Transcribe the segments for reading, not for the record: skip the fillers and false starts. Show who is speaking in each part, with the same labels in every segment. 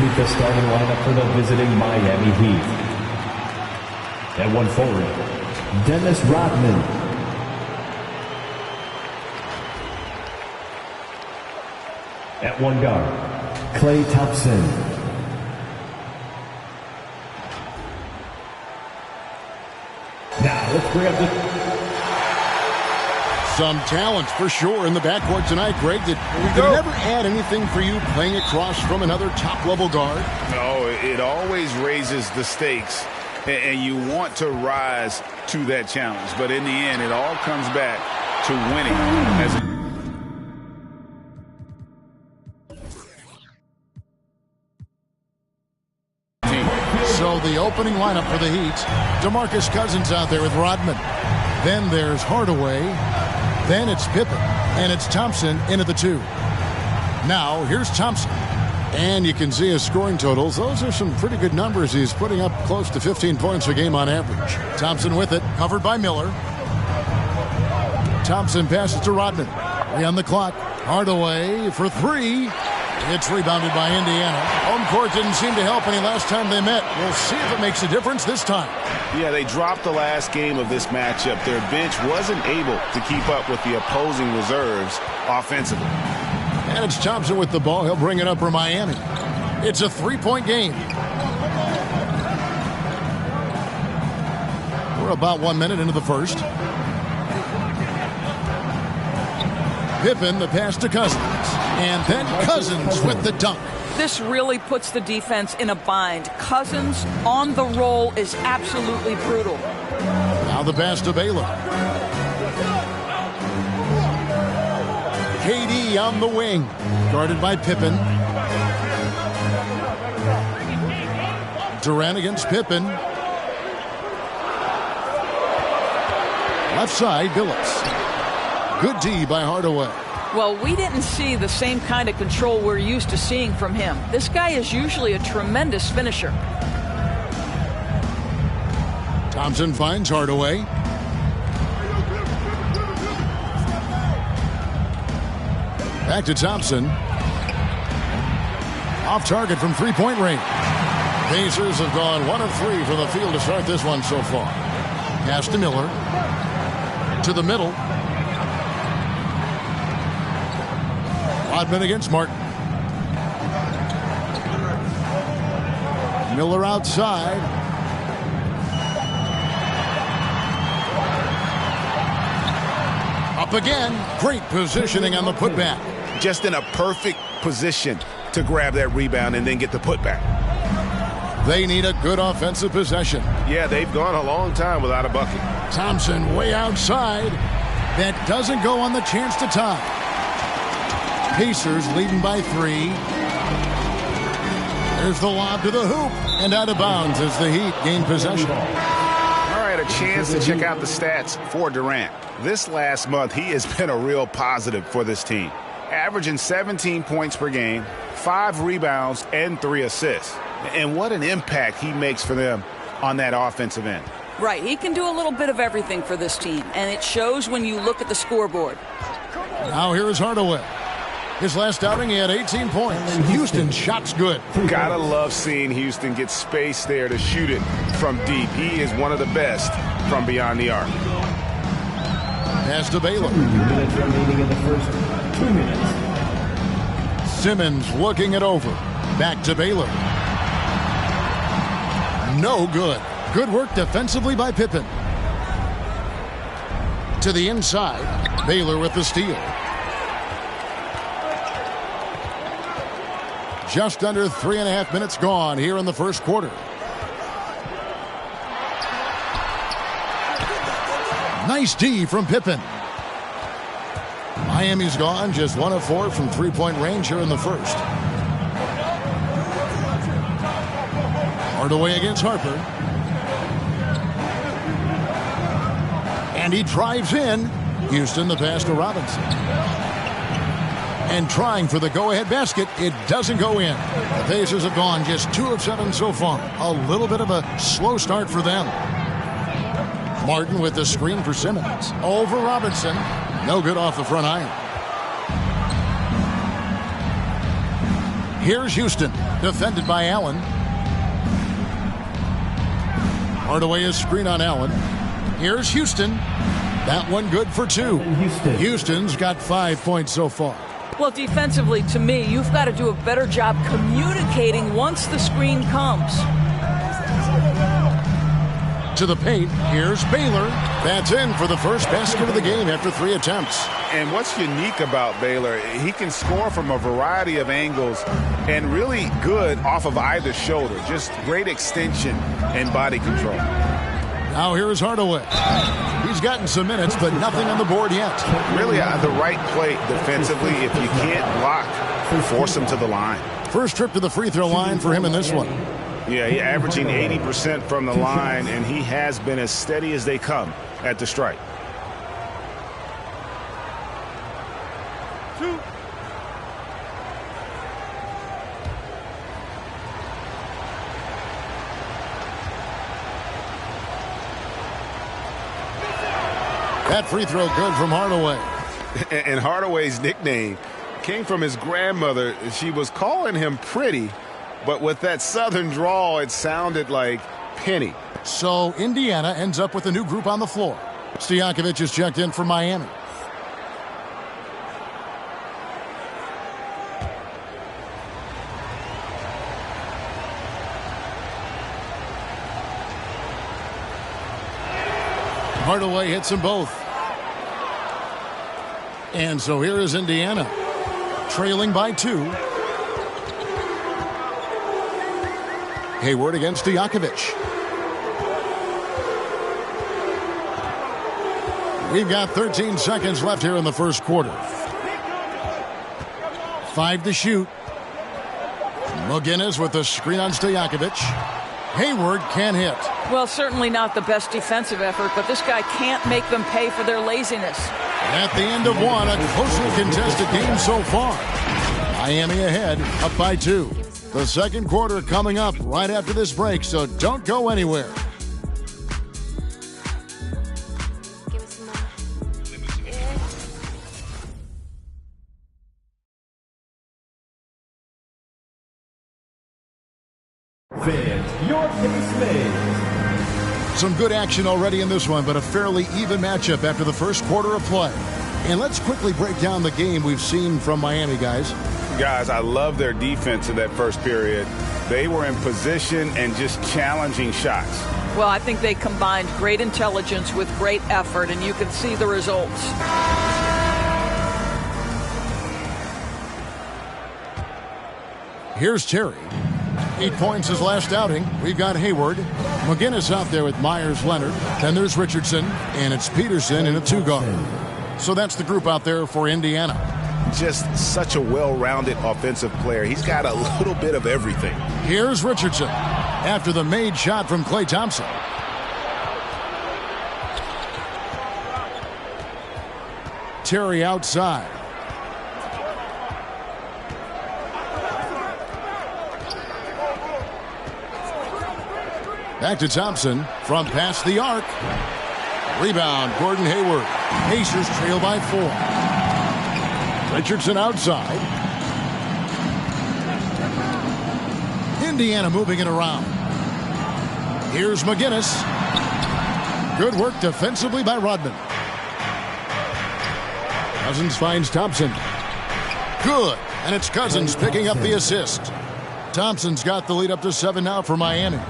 Speaker 1: meet the starting lineup for the visiting Miami Heat. At one forward, Dennis Rodman. At one guard, Klay Thompson. Now let's bring up the...
Speaker 2: Some talent for sure in the backcourt tonight, Greg. Did it never add anything for you playing across from another top-level guard?
Speaker 3: No, it always raises the stakes, and you want to rise to that challenge. But in the end, it all comes back to winning.
Speaker 2: So the opening lineup for the Heat, DeMarcus Cousins out there with Rodman. Then there's Hardaway. Then it's Pippen, and it's Thompson into the 2. Now, here's Thompson. And you can see his scoring totals. Those are some pretty good numbers. He's putting up close to 15 points a game on average. Thompson with it, covered by Miller. Thompson passes to Rodman. 3 on the clock. Hardaway for 3. It's rebounded by Indiana. Home court didn't seem to help any last time they met. We'll see if it makes a difference this time.
Speaker 3: Yeah, they dropped the last game of this matchup. Their bench wasn't able to keep up with the opposing reserves offensively.
Speaker 2: And it's Thompson with the ball. He'll bring it up for Miami. It's a 3-point game. We're about 1 minute into the first. Pippen, the pass to Cousins. And then Cousins with the dunk.
Speaker 4: This really puts the defense in a bind. Cousins on the roll is absolutely brutal.
Speaker 2: Now the pass to Baylor. KD on the wing. Guarded by Pippen. Durant against Pippen. Left side, Billups. Good D by Hardaway.
Speaker 4: Well, we didn't see the same kind of control we're used to seeing from him. This guy is usually a tremendous finisher.
Speaker 2: Thompson finds Hardaway. Back to Thompson. Off target from three-point range. Pacers have gone 1 of 3 from the field to start this one so far. Pass to Miller. To the middle. Rodman against Martin. Miller outside. Up again. Great positioning on the putback.
Speaker 3: Just in a perfect position to grab that rebound and then get the putback.
Speaker 2: They need a good offensive possession.
Speaker 3: Yeah, they've gone a long time without a bucket.
Speaker 2: Thompson way outside. That doesn't go on the chance to tie. Pacers leading by 3. There's the lob to the hoop and out of bounds as the Heat gain possession.
Speaker 3: All right, a chance to check out the stats for Durant. This last month, he has been a real positive for this team. Averaging 17 points per game, 5 rebounds, and 3 assists. And what an impact he makes for them on that offensive end.
Speaker 4: Right, he can do a little bit of everything for this team, and it shows when you look at the scoreboard.
Speaker 2: Now here is Hardaway. His last outing, he had 18 points. Houston's shot's good.
Speaker 3: Gotta love seeing Houston get space there to shoot it from deep. He is one of the best from beyond the arc.
Speaker 2: Pass to Baylor.
Speaker 1: 2 minutes remaining in the first 2 minutes.
Speaker 2: Simmons looking it over. Back to Baylor. No good. Good work defensively by Pippen. To the inside. Baylor with the steal. Just under 3.5 minutes gone here in the first quarter. Nice D from Pippen. Miami's gone just 1 of 4 from three-point range here in the first. Hardaway against Harper. And he drives in. Houston, the pass to Robinson. And trying for the go-ahead basket, it doesn't go in. The Pacers have gone just 2 of 7 so far. A little bit of a slow start for them. Martin with the screen for Simmons. Over Robinson. No good off the front iron. Here's Houston, defended by Allen. Hardaway is screen on Allen. Here's Houston. That one good for 2. Houston's got 5 points so far.
Speaker 4: Well, defensively, to me, you've got to do a better job communicating once the screen comes.
Speaker 2: To the paint, here's Baylor. That's in for the first basket of the game after 3 attempts.
Speaker 3: And what's unique about Baylor, he can score from a variety of angles and really good off of either shoulder. Just great extension and body control.
Speaker 2: Now here's Hardaway. He's gotten some minutes, but nothing on the board yet.
Speaker 3: Really the right play defensively. If you can't block, force him to the line.
Speaker 2: First trip to the free throw line for him in this one.
Speaker 3: Yeah, he's averaging 80% from the line, and he has been as steady as they come at the stripe.
Speaker 2: That free throw good from Hardaway.
Speaker 3: And Hardaway's nickname came from his grandmother. She was calling him Pretty, but with that southern drawl, it sounded like Penny.
Speaker 2: So Indiana ends up with a new group on the floor. Stojakovic is checked in for Miami. Hardaway hits them both. And so here is Indiana, trailing by 2. Hayward against Stojakovic. We've got 13 seconds left here in the first quarter. 5 to shoot. McGinnis with the screen on Stojakovic. Hayward can't hit.
Speaker 4: Well, certainly not the best defensive effort, but this guy can't make them pay for their laziness.
Speaker 2: At the end of one, a closely contested game so far. Miami ahead, up by 2. The second quarter coming up right after this break, so don't go anywhere.
Speaker 1: Fans, your case made.
Speaker 2: Some good action already in this one, but a fairly even matchup after the first quarter of play. And let's quickly break down the game we've seen from Miami, guys.
Speaker 3: Guys, I love their defense in that first period. They were in position and just challenging shots.
Speaker 4: Well, I think they combined great intelligence with great effort, and you can see the results.
Speaker 2: Here's Terry. 8 points his last outing. We've got Hayward. McGinnis out there with Myers-Leonard. Then there's Richardson, and it's Peterson in a 2-guard. So that's the group out there for Indiana.
Speaker 3: Just such a well-rounded offensive player. He's got a little bit of everything.
Speaker 2: Here's Richardson after the made shot from Klay Thompson. Terry outside. Back to Thompson from past the arc. Rebound, Gordon Hayward. Pacers trail by 4. Richardson outside. Indiana moving it around. Here's McGinnis. Good work defensively by Rodman. Cousins finds Thompson. Good, and it's Cousins picking up the assist. Thompson's got the lead up to 7 now for Miami.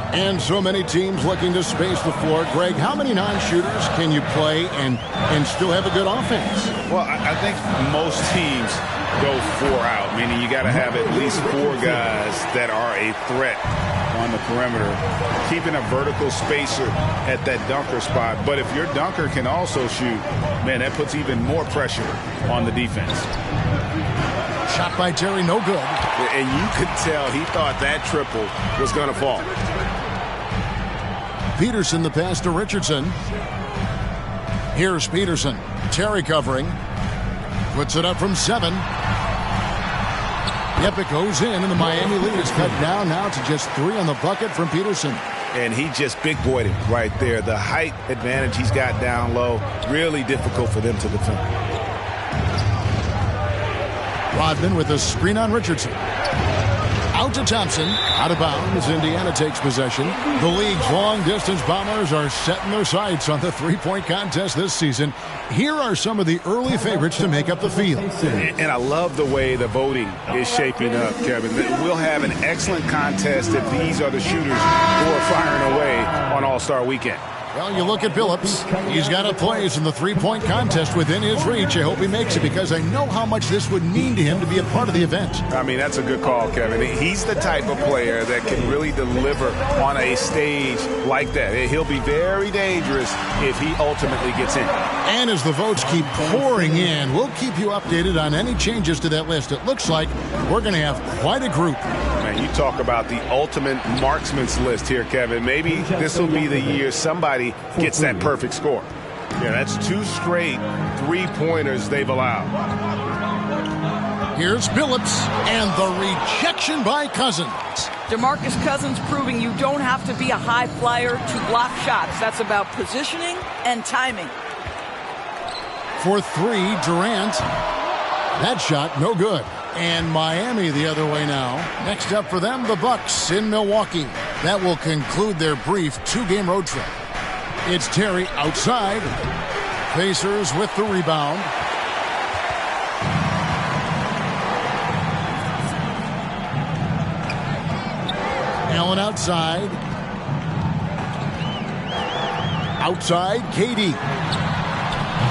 Speaker 2: And so many teams looking to space the floor. Greg, how many non-shooters can you play and still have a good offense?
Speaker 3: Well, I think most teams go 4 out, meaning you got to have at least 4 guys that are a threat on the perimeter, keeping a vertical spacer at that dunker spot. But if your dunker can also shoot, man, that puts even more pressure on the defense.
Speaker 2: Shot by Terry, no good.
Speaker 3: And you could tell he thought that triple was going to fall.
Speaker 2: Peterson the pass to Richardson. Here's Peterson. Terry covering. Puts it up from 7. Yep, it goes in, and the Miami lead is cut down now to just 3 on the bucket from Peterson.
Speaker 3: And he just big-boyed it right there. The height advantage he's got down low, really difficult for them to defend.
Speaker 2: Rodman with a screen on Richardson. Out to Thompson. Out of bounds. Indiana takes possession. The league's long-distance bombers are setting their sights on the three-point contest this season. Here are some of the early favorites to make up the field.
Speaker 3: And I love the way the voting is shaping up, Kevin. We'll have an excellent contest if these are the shooters who are firing away on All-Star Weekend.
Speaker 2: Well, you look at Billups. He's got a place in the three-point contest within his reach. I hope he makes it because I know how much this would mean to him to be a part of the event.
Speaker 3: I mean, that's a good call, Kevin. He's the type of player that can really deliver on a stage like that. He'll be very dangerous if he ultimately gets in.
Speaker 2: And as the votes keep pouring in, we'll keep you updated on any changes to that list. It looks like we're going to have quite a group.
Speaker 3: Man, you talk about the ultimate marksman's list here, Kevin. Maybe this will be the year somebody gets that perfect score. Yeah, that's 2 straight three-pointers they've allowed.
Speaker 2: Here's Billups and the rejection by Cousins.
Speaker 4: DeMarcus Cousins proving you don't have to be a high flyer to block shots. That's about positioning and timing.
Speaker 2: For 3, Durant. That shot, no good. And Miami the other way now. Next up for them, the Bucks in Milwaukee. That will conclude their brief 2-game road trip. It's Terry outside. Pacers with the rebound. Allen outside. Outside, KD.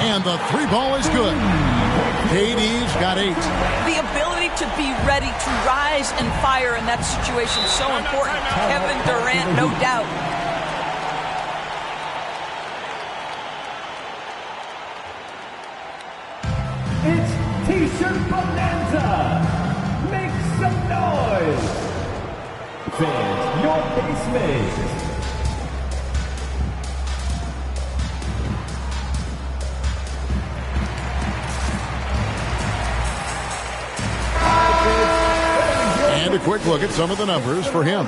Speaker 2: And the 3 ball is good. KD's got 8.
Speaker 4: The ability to be ready to rise and fire in that situation is so important. Kevin Durant, no doubt.
Speaker 1: It's T-shirt bonanza. Make some noise. Fans, your basement.
Speaker 2: And a quick look at some of the numbers for him.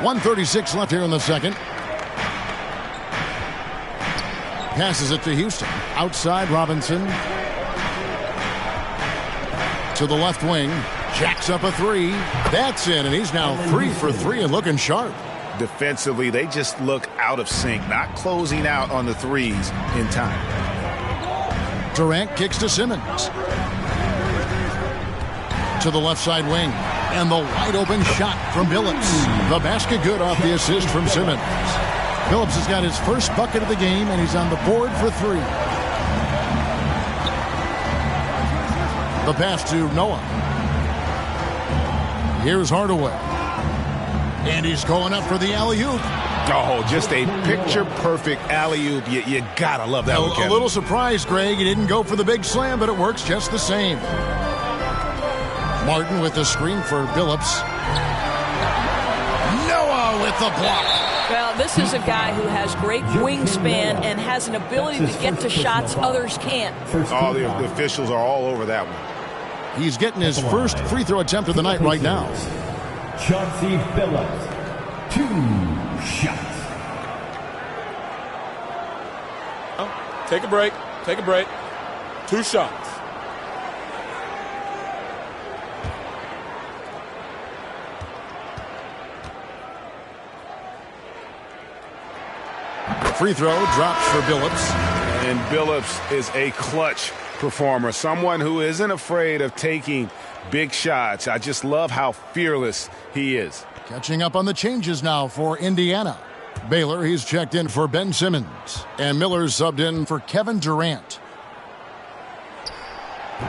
Speaker 2: .136 left here in the second. Passes it to Houston. Outside, Robinson. To the left wing. Jacks up a 3. That's in, and he's now 3 for 3 and looking sharp.
Speaker 3: Defensively, they just look out of sync, not closing out on the threes in time.
Speaker 2: Durant kicks to Simmons. To the left side wing. And the wide open shot from Billups. The basket good off the assist from Simmons. Billups has got his first bucket of the game, and he's on the board for 3. The pass to Noah. Here's Hardaway. And he's going up for the alley-oop.
Speaker 3: Oh, just a picture-perfect alley-oop. You gotta love that one, Kevin.
Speaker 2: A little surprised, Greg. He didn't go for the big slam, but it works just the same. Martin with the screen for Billups. Noah with the block.
Speaker 4: Well, this is a guy who has great wingspan and has an ability to get to shots others can't.
Speaker 3: All the officials are all over that one.
Speaker 2: He's getting his first free throw attempt of the night right now.
Speaker 1: Chauncey Billups, 2 shots.
Speaker 5: Oh, take a break. Take a break. 2 shots.
Speaker 2: Free throw drops for Billups.
Speaker 3: And Billups is a clutch performer, someone who isn't afraid of taking big shots. I just love how fearless he is.
Speaker 2: Catching up on the changes now for Indiana. Baylor, he's checked in for Ben Simmons. And Miller's subbed in for Kevin Durant.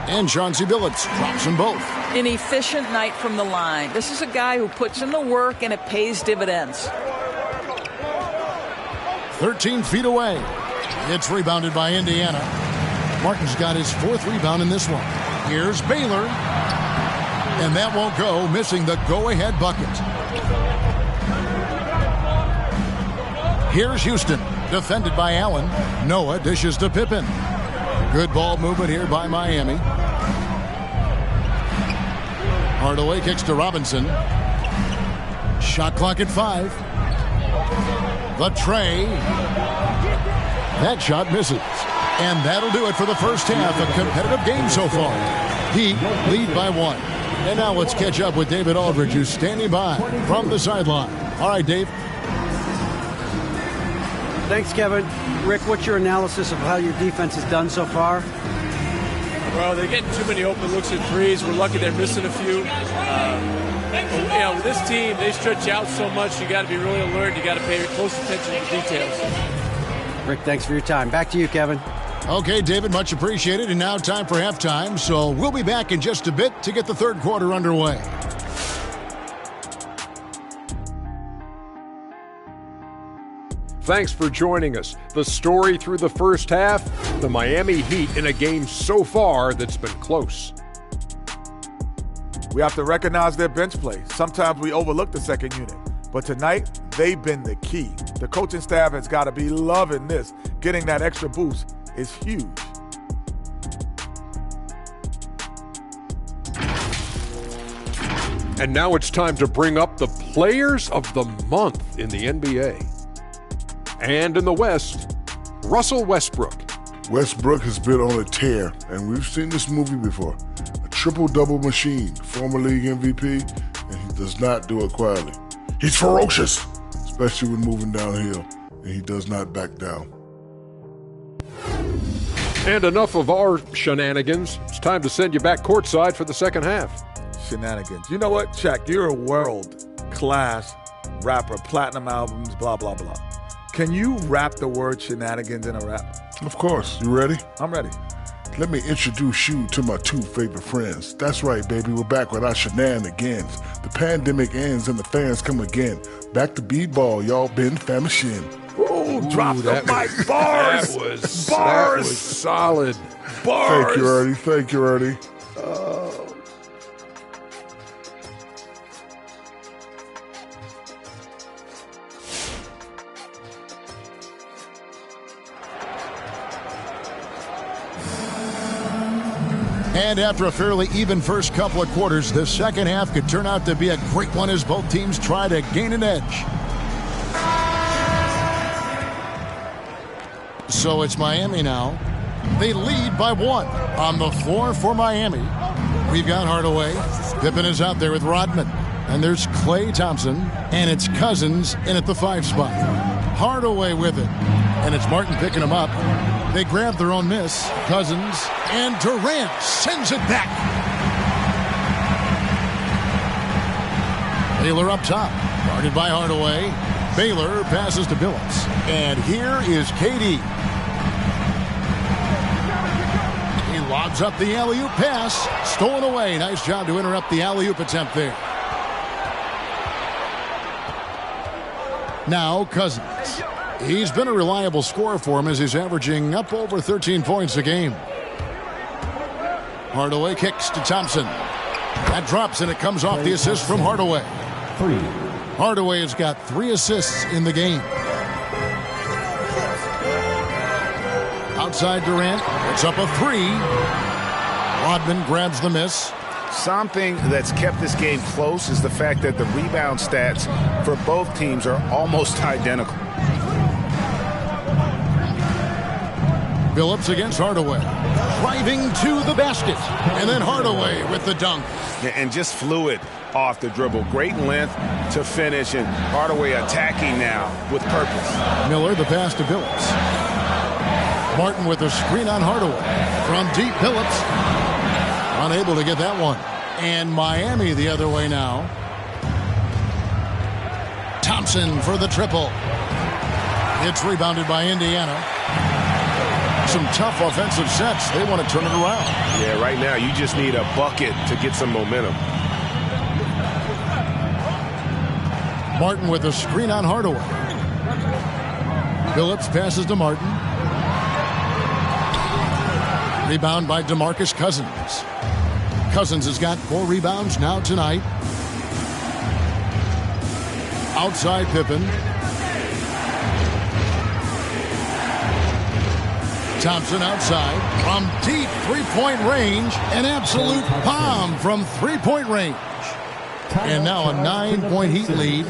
Speaker 2: And Chauncey Billups drops them both.
Speaker 4: An efficient night from the line. This is a guy who puts in the work and it pays dividends.
Speaker 2: 13 feet away. It's rebounded by Indiana. Martin's got his 4th rebound in this one. Here's Baylor. And that won't go, missing the go-ahead bucket. Here's Houston. Defended by Allen. Noah dishes to Pippen. Good ball movement here by Miami. Hardaway kicks to Robinson. Shot clock at 5. The tray. That shot misses. And that'll do it for the first half. A competitive game so far. Heat lead by 1. And now let's catch up with David Aldridge, who's standing by from the sideline. All right, Dave.
Speaker 6: Thanks, Kevin. Rick, what's your analysis of how your defense has done so far?
Speaker 5: Well, they're getting too many open looks at threes. We're lucky they're missing a few. With this team, they stretch you out so much. You got to be really alert. You got to pay close attention to the details.
Speaker 6: Rick, thanks for your time. Back to you, Kevin.
Speaker 2: Okay, David, much appreciated. And now time for halftime. So we'll be back in just a bit to get the third quarter underway.
Speaker 7: Thanks for joining us. The story through the first half, the Miami Heat in a game so far that's been close.
Speaker 8: We have to recognize their bench play. Sometimes we overlook the second unit. But tonight, they've been the key. The coaching staff has got to be loving this. Getting that extra boost is huge.
Speaker 7: And now it's time to bring up the Players of the Month in the NBA. And in the West, Russell Westbrook.
Speaker 9: Westbrook has been on a tear, and we've seen this movie before. A triple-double machine, former league MVP, and he does not do it quietly. He's ferocious, especially when moving downhill, and he does not back down.
Speaker 7: And enough of our shenanigans. It's time to send you back courtside for the second half.
Speaker 8: Shenanigans. You know what, Shaq? You're a world-class rapper, platinum albums, blah, blah, blah. Can you rap the word shenanigans in a rap?
Speaker 9: Of course. You ready?
Speaker 8: I'm ready.
Speaker 9: Let me introduce you to my 2 favorite friends. That's right, baby. We're back with our shenanigans. The pandemic ends and the fans come again. Back to B-ball, y'all been famishing.
Speaker 8: Ooh, drop the mic. Bars.
Speaker 7: That was solid.
Speaker 8: Bars.
Speaker 9: Thank you, Ernie. Thank you, Ernie.
Speaker 2: And after a fairly even first couple of quarters, the second half could turn out to be a great one as both teams try to gain an edge. So it's Miami now. They lead by 1 on the floor for Miami. We've got Hardaway. Pippen is out there with Rodman. And there's Klay Thompson. And it's Cousins in at the 5 spot. Hardaway with it. And it's Martin picking him up. They grab their own miss. Cousins and Durant sends it back. Baylor up top. Guarded by Hardaway. Baylor passes to Billups. And here is KD. He lobs up the alley-oop pass. Stolen away. Nice job to interrupt the alley-oop attempt there. Now Cousins. He's been a reliable scorer for him as he's averaging up over 13 points a game. Hardaway kicks to Thompson. That drops and it comes off the assist from Hardaway.
Speaker 1: 3.
Speaker 2: Hardaway has got 3 assists in the game. Outside Durant, it's up a 3. Rodman grabs the miss.
Speaker 3: Something that's kept this game close is the fact that the rebound stats for both teams are almost identical.
Speaker 2: Billups against Hardaway. Driving to the basket. And then Hardaway with the dunk.
Speaker 3: And just fluid off the dribble. Great length to finish. And Hardaway attacking now with purpose.
Speaker 2: Miller the pass to Billups. Martin with a screen on Hardaway. From deep, Billups. Unable to get that one. And Miami the other way now. Thompson for the triple. It's rebounded by Indiana. Some tough offensive sets. They want to turn it around.
Speaker 3: Yeah, right now you just need a bucket to get some momentum.
Speaker 2: Martin with a screen on Hardaway. Billups passes to Martin. Rebound by DeMarcus Cousins. Cousins has got 4 rebounds now tonight. Outside Pippen. Thompson outside from deep three-point range. An absolute bomb from three-point range. And now a 9-point Heat lead.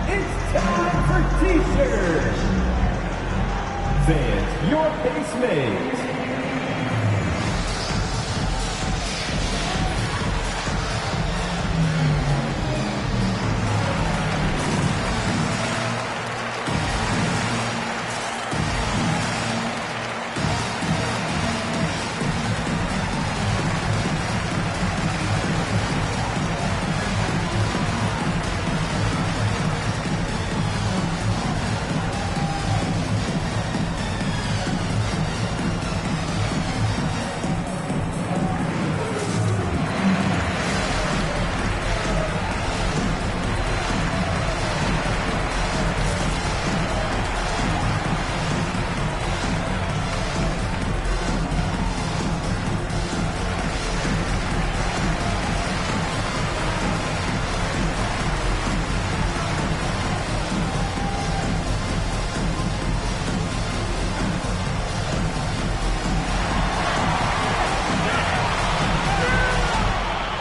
Speaker 1: It's time for T-shirts. Fans, your base mates.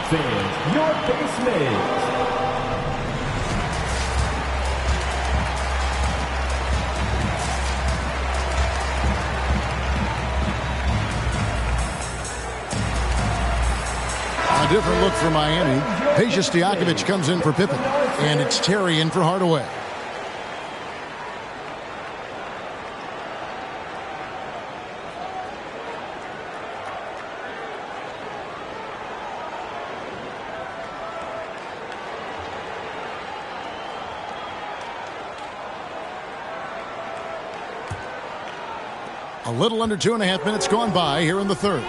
Speaker 1: Fans, your base mates.
Speaker 2: A different look for Miami. Peja Stojakovic comes in for Pippen. And it's Terry in for Hardaway. A little under 2.5 minutes gone by here in the third.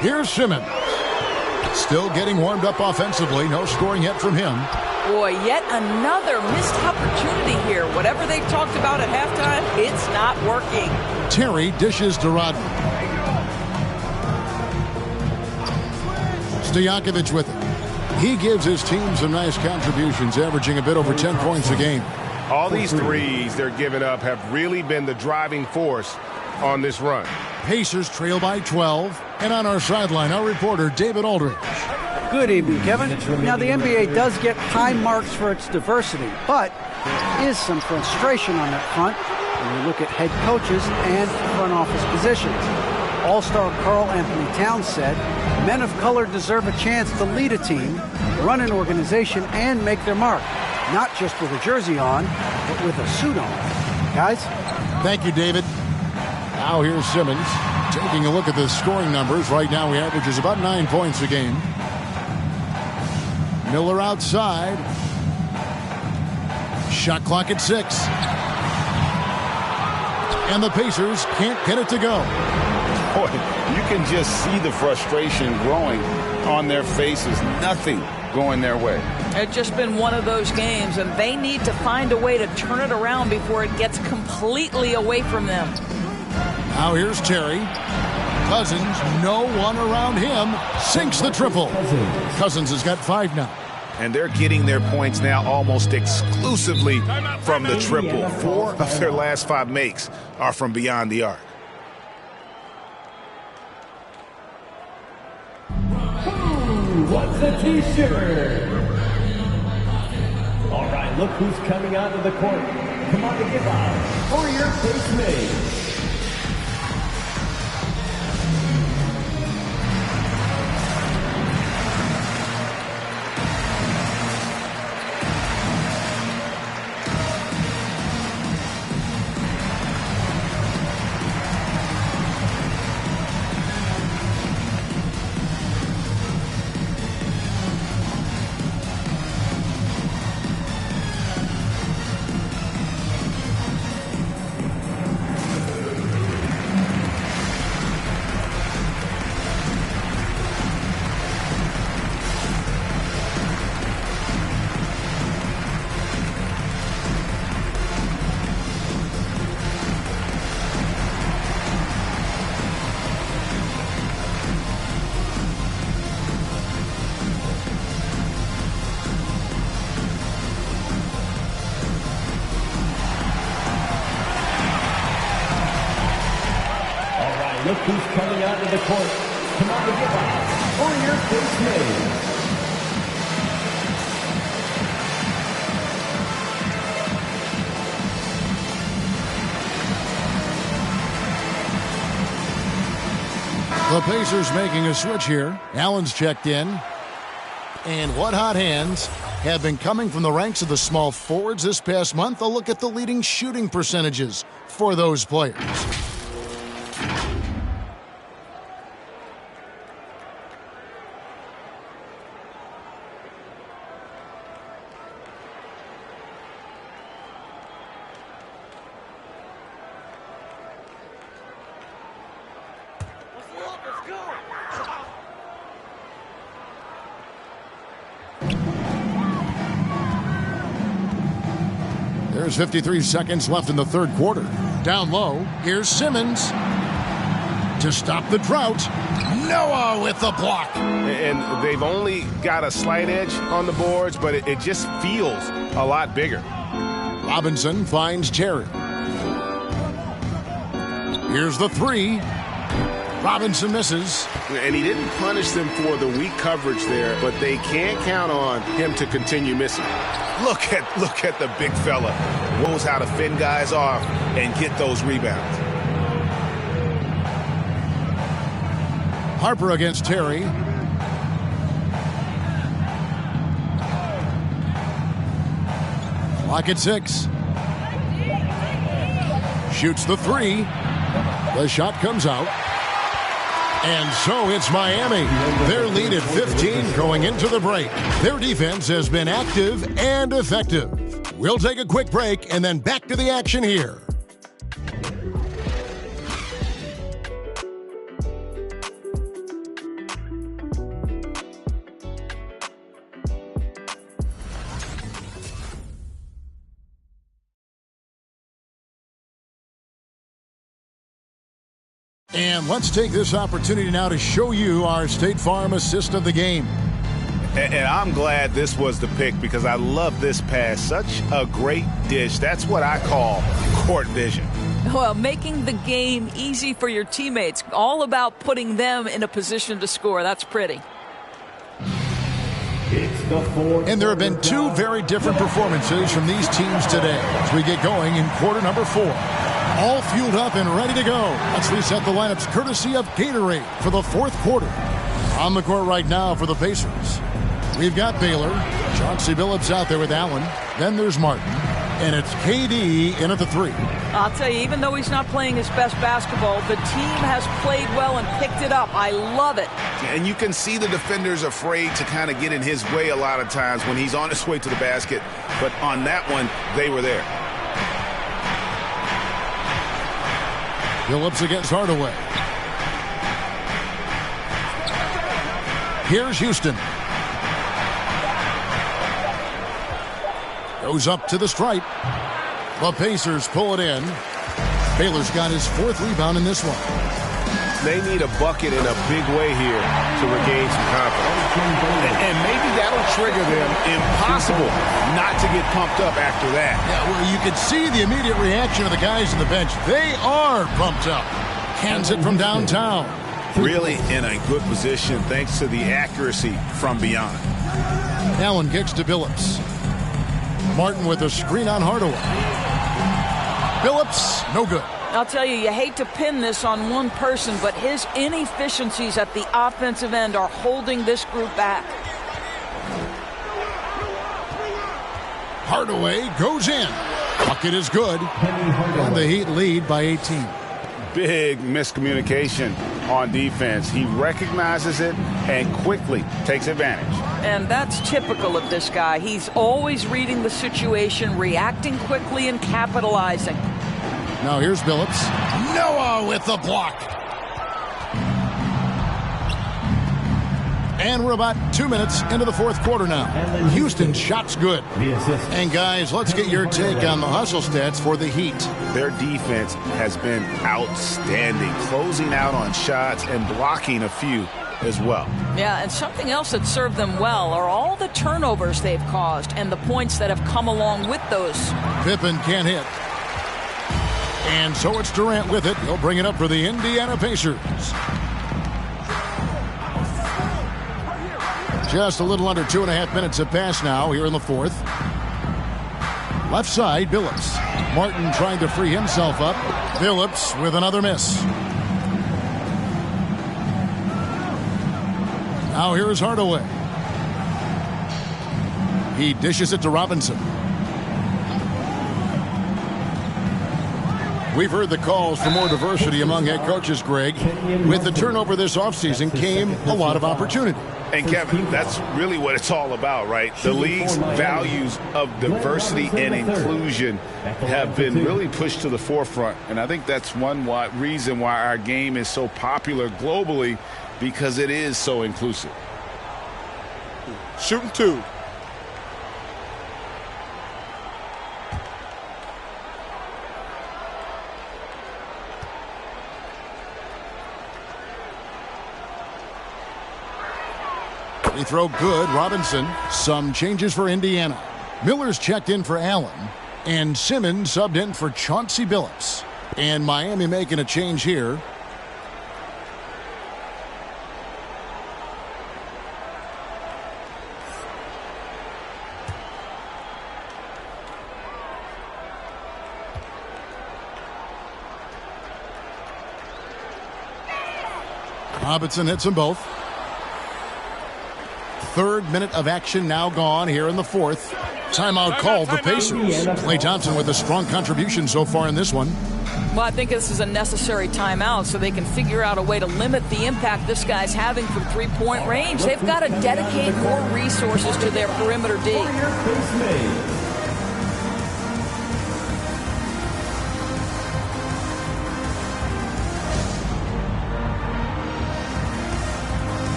Speaker 2: Here's Simmons. Still getting warmed up offensively. No scoring yet from him.
Speaker 4: Boy, yet another missed opportunity here. Whatever they talked about at halftime, it's not working.
Speaker 2: Terry dishes to Rodman. Stojakovic with it. He gives his team some nice contributions, averaging a bit over 10 points a game.
Speaker 3: All these threes they're giving up have really been the driving force on this run.
Speaker 2: Pacers trail by 12. And on our sideline, our reporter, David Aldridge.
Speaker 6: Good evening, Kevin. Now, the NBA does get high marks for its diversity, but there is some frustration on that front when you look at head coaches and front office positions. All-star Karl Anthony Towns said, men of color deserve a chance to lead a team, run an organization, and make their mark. Not just with a jersey on, but with a suit on. Guys?
Speaker 2: Thank you, David. Now here's Simmons taking a look at the scoring numbers. Right now he averages about 9 points a game. Miller outside. Shot clock at 6. And the Pacers can't get it to go.
Speaker 3: Boy, you can just see the frustration growing on their faces. Nothing going their way.
Speaker 4: It's just been one of those games, and they need to find a way to turn it around before it gets completely away from them.
Speaker 2: Now here's Terry. Cousins, no one around him, sinks the triple. Cousins has got 5 now.
Speaker 3: And they're getting their points now almost exclusively from the triple. 4 of their last 5 makes are from beyond the arc.
Speaker 1: What's a T-shirt? All right, look who's coming onto the court. Come on to give out for your base mates. look who's coming out of the court. Come on, give up for your first made.
Speaker 2: The Pacers making a switch here. Allen's checked in. And what hot hands have been coming from the ranks of the small forwards this past month. A look at the leading shooting percentages for those players. There's 53 seconds left in the third quarter. Down low, here's Simmons to stop the drought. Noah with the block.
Speaker 3: And they've only got a slight edge on the boards, but it just feels a lot bigger.
Speaker 2: Robinson finds Terry. Here's the three. Robinson misses.
Speaker 3: And he didn't punish them for the weak coverage there, but they can't count on him to continue missing. Look at the big fella. Knows how to fend guys off and get those rebounds.
Speaker 2: Harper against Terry. Clock at 6. Shoots the three. The shot comes out. And so it's Miami. Their lead at 15 going into the break. Their defense has been active and effective. We'll take a quick break and then back to the action here. And let's take this opportunity now to show you our State Farm assist of the game.
Speaker 3: And I'm glad this was the pick because I love this pass. Such a great dish. That's what I call court vision.
Speaker 4: Well, making the game easy for your teammates. All about putting them in a position to score. That's pretty.
Speaker 2: And there have been two very different performances from these teams today as we get going in quarter number 4. All fueled up and ready to go. Let's reset the lineups courtesy of Gatorade for the fourth quarter. On the court right now for the Pacers, we've got Baylor. Chauncey Billups out there with Allen. Then there's Martin. And it's KD in at the 3.
Speaker 4: I'll tell you, even though he's not playing his best basketball, the team has played well and picked it up. I love it.
Speaker 3: And you can see the defenders afraid to kind of get in his way a lot of times when he's on his way to the basket. But on that one, they were there.
Speaker 2: Billups against Hardaway. Here's Houston. Goes up to the stripe. The Pacers pull it in. Baylor's got his 4th rebound in this one.
Speaker 3: They need a bucket in a big way here to regain some confidence. And maybe that'll trigger them. Impossible not to get pumped up after that.
Speaker 2: Yeah, well, you can see the immediate reaction of the guys on the bench. They are pumped up. Hands it from downtown.
Speaker 3: Really in a good position thanks to the accuracy from beyond.
Speaker 2: Allen kicks to Billups. Martin with a screen on Hardaway. Billups, no good.
Speaker 4: I'll tell you, you hate to pin this on one person, but his inefficiencies at the offensive end are holding this group back.
Speaker 2: Hardaway goes in. Bucket is good. And the Heat lead by 18.
Speaker 3: Big miscommunication on defense. He recognizes it and quickly takes advantage.
Speaker 4: And that's typical of this guy. He's always reading the situation, reacting quickly, and capitalizing.
Speaker 2: Now here's Billups. Noah with the block. And we're about 2 minutes into the fourth quarter now. Houston's shot's good. And guys, let's get your take on the hustle stats for the Heat.
Speaker 3: Their defense has been outstanding, closing out on shots and blocking a few as well.
Speaker 4: Yeah, and something else that served them well are all the turnovers they've caused and the points that have come along with those.
Speaker 2: Pippen can't hit. And so it's Durant with it. He'll bring it up for the Indiana Pacers. Just a little under 2.5 minutes have passed now here in the fourth. Left side, Billups. Martin trying to free himself up. Billups with another miss. Now here's Hardaway. He dishes it to Robinson. We've heard the calls for more diversity among head coaches, Greg. With the turnover this offseason came a lot of opportunity.
Speaker 3: And Kevin, that's really what it's all about, right? The league's values of diversity and inclusion have been really pushed to the forefront. And I think that's one reason why our game is so popular globally, because it is so inclusive.
Speaker 8: Shooting two.
Speaker 2: Free throw good. Robinson. Some changes for Indiana. Miller's checked in for Allen. And Simmons subbed in for Chauncey Billups. And Miami making a change here. Robinson hits them both. Third minute of action now gone here in the fourth. Timeout called the Pacers. Klay Thompson with a strong contribution so far in this one.
Speaker 4: Well, I think this is a necessary timeout so they can figure out a way to limit the impact this guy's having from three-point range. They've got to dedicate more resources to their perimeter D.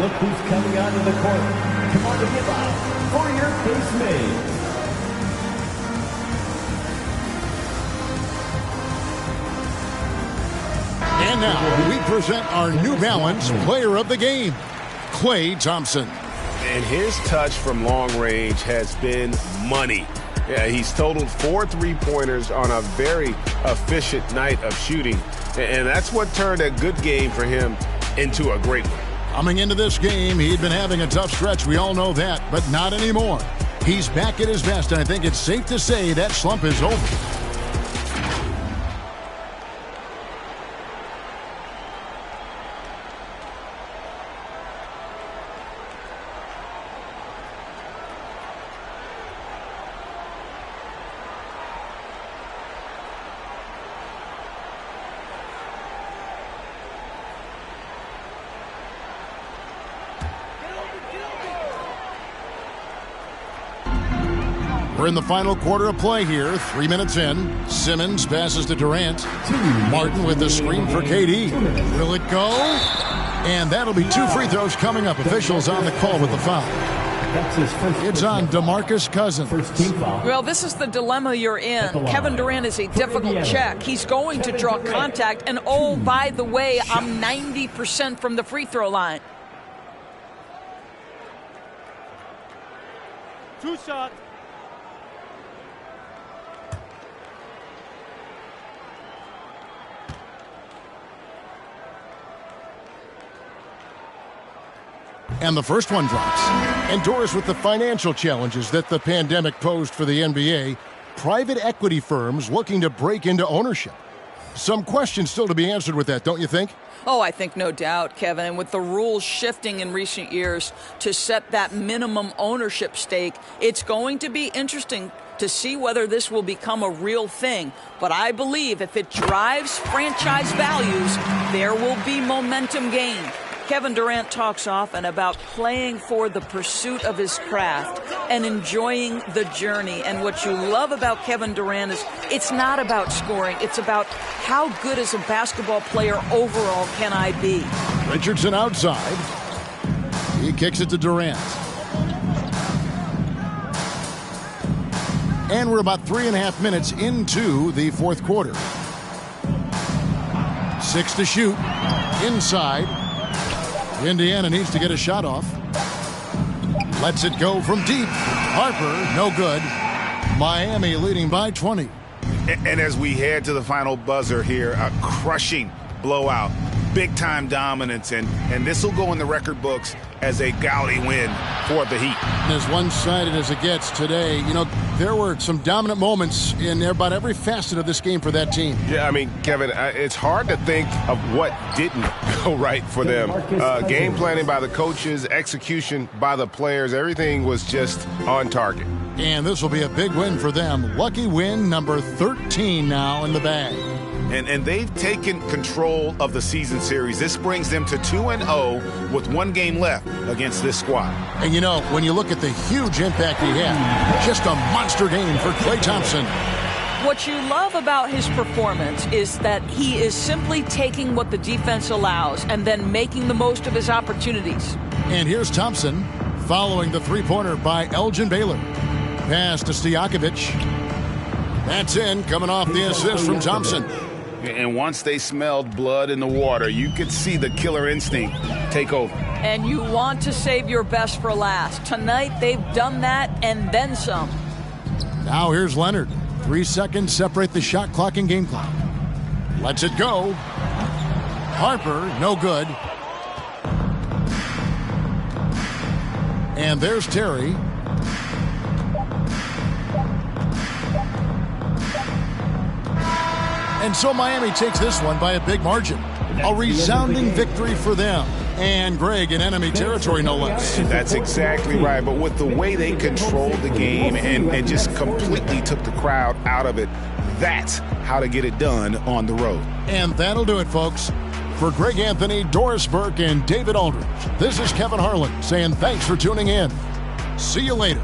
Speaker 1: Look who's coming onto the court. Come on to give out for your base mate.
Speaker 2: And now we present our New Balance player of the game, Klay Thompson.
Speaker 3: And his touch from long range has been money. Yeah, he's totaled 4 3-pointers on a very efficient night of shooting. And that's what turned a good game for him into a great one.
Speaker 2: Coming into this game, he'd been having a tough stretch. We all know that, but not anymore. He's back at his best, and I think it's safe to say that slump is over. We're in the final quarter of play here. 3 minutes in. Simmons passes to Durant. Martin with the screen for KD. Will it go? And that'll be 2 free throws coming up. Officials on the call with the foul. It's on DeMarcus Cousins.
Speaker 4: Well, this is the dilemma you're in. Kevin Durant is a difficult check. He's going to draw contact. And, oh, by the way, I'm 90% from the free throw line.
Speaker 5: 2 shots.
Speaker 2: And the first one drops. And Doris, with the financial challenges that the pandemic posed for the NBA, private equity firms looking to break into ownership. Some questions still to be answered with that, don't you think?
Speaker 4: Oh, I think no doubt, Kevin. And with the rules shifting in recent years to set that minimum ownership stake, it's going to be interesting to see whether this will become a real thing. But I believe if it drives franchise values, there will be momentum gained. Kevin Durant talks often about playing for the pursuit of his craft and enjoying the journey. And what you love about Kevin Durant is it's not about scoring. It's about how good as a basketball player overall can I be.
Speaker 2: Richardson outside. He kicks it to Durant. And we're about 3.5 minutes into the fourth quarter. 6 to shoot. Inside. Indiana needs to get a shot off. Lets it go from deep. Harper, no good. Miami leading by 20.
Speaker 3: And as we head to the final buzzer here, a crushing blowout. Big-time dominance, and this will go in the record books as a gaudy win for the Heat.
Speaker 2: As one-sided as it gets today, you know, there were some dominant moments in about every facet of this game for that team.
Speaker 10: Yeah, I mean, Kevin, it's hard to think of what didn't go right for them. Game planning by the coaches, execution by the players, everything was just on target.
Speaker 2: And this will be a big win for them. Lucky win number 13 now in the bag.
Speaker 3: And they've taken control of the season series. This brings them to 2-0 with 1 game left against this squad.
Speaker 2: And you know, when you look at the huge impact he had, just a monster game for Klay Thompson.
Speaker 4: What you love about his performance is that he is simply taking what the defense allows and then making the most of his opportunities.
Speaker 2: And here's Thompson following the three-pointer by Elgin Baylor. Pass to Stojakovic. That's in, coming off the assist from Thompson.
Speaker 3: And once they smelled blood in the water, you could see the killer instinct take over.
Speaker 4: And you want to save your best for last. Tonight, they've done that and then some.
Speaker 2: Now here's Leonard. 3 seconds separate the shot clock and game clock. Lets it go. Harper, no good. And there's Terry. And so Miami takes this one by a big margin. A resounding victory for them. And Greg in enemy territory, no less.
Speaker 3: That's exactly right. But with the way they controlled the game and just completely took the crowd out of it, that's how to get it done on the road.
Speaker 2: And that'll do it, folks. For Greg Anthony, Doris Burke, and David Aldridge, this is Kevin Harlan saying thanks for tuning in. See you later.